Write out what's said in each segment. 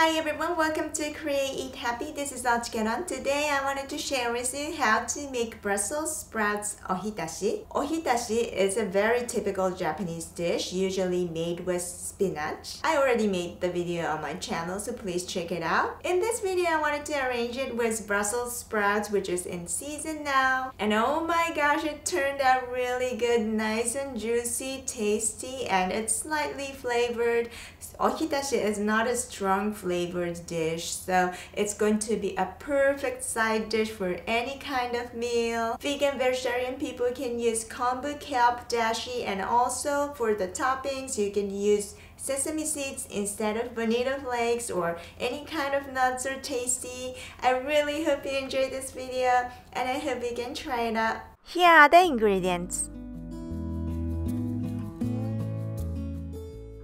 Hi everyone, welcome to Create Eat Happy. This is OCHIKERON. Today I wanted to share with you how to make Brussels sprouts ohitashi. Ohitashi is a very typical Japanese dish, usually made with spinach. I already made the video on my channel, so please check it out. In this video, I wanted to arrange it with Brussels sprouts, which is in season now. And oh my gosh, it turned out really good, nice and juicy, tasty, and it's slightly flavored. Ohitashi is not a strong flavored dish, so it's going to be a perfect side dish for any kind of meal. Vegan, vegetarian people can use Kombu, kelp, dashi, and also for the toppings you can use sesame seeds instead of bonito flakes or any kind of nuts or tasty. I really hope you enjoyed this video and I hope you can try it out. Here are the ingredients.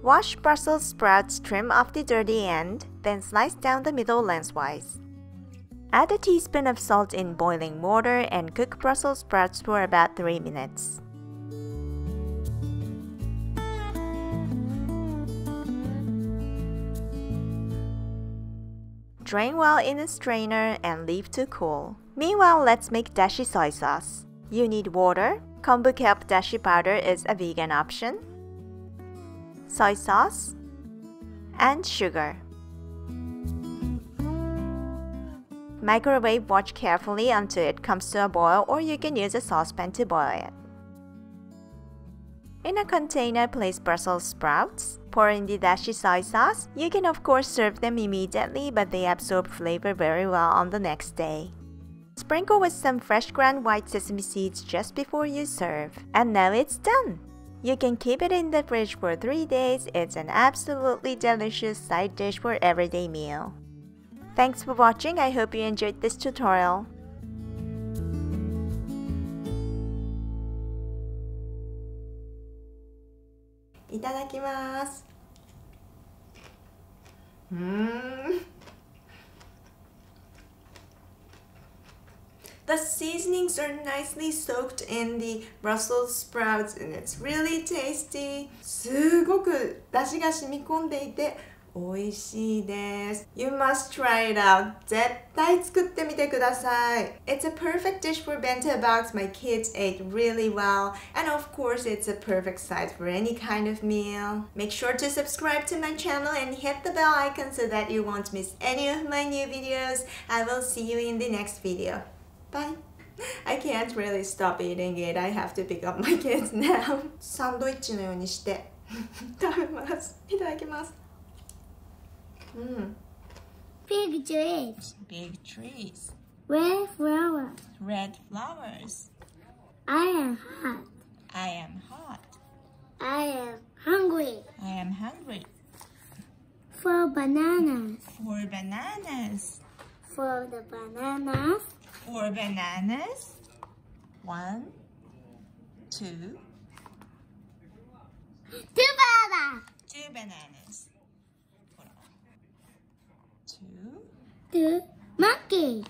Wash Brussels sprouts, trim off the dirty end, then slice down the middle lengthwise. Add a teaspoon of salt in boiling water and cook Brussels sprouts for about 3 minutes. Drain well in a strainer and leave to cool. Meanwhile, let's make dashi soy sauce. You need water. Kombu kelp dashi powder is a vegan option, soy sauce, and sugar. Microwave watch carefully until it comes to a boil, or you can use a saucepan to boil it. In a container, place Brussels sprouts. Pour in the dashi soy sauce. You can of course serve them immediately, but they absorb flavor very well on the next day. Sprinkle with some fresh ground white sesame seeds just before you serve. And now it's done! You can keep it in the fridge for 3 days. It's an absolutely delicious side dish for everyday meal. Thanks for watching. I hope you enjoyed this tutorial. Itadakimasu. The seasonings are nicely soaked in the Brussels sprouts and it's really tasty. すごく出汁が染み込んでいて美味しいです。You must try it out. 絶対作ってみてください。It's a perfect dish for bento box. My kids ate really well. And of course, it's a perfect side for any kind of meal. Make sure to subscribe to my channel and hit the bell icon so that you won't miss any of my new videos. I will see you in the next video. Bye. I can't really stop eating it. I have to pick up my kids now. サンドイッチのようにして食べます。いただきます。Big trees. Big trees. Red flowers. Red flowers. I am hot. I am hot. I am hungry. I am hungry. 4 bananas. 4 bananas. For the bananas. 4 bananas. 1, 2. 2 bananas. 2 bananas. 2. 2 monkey.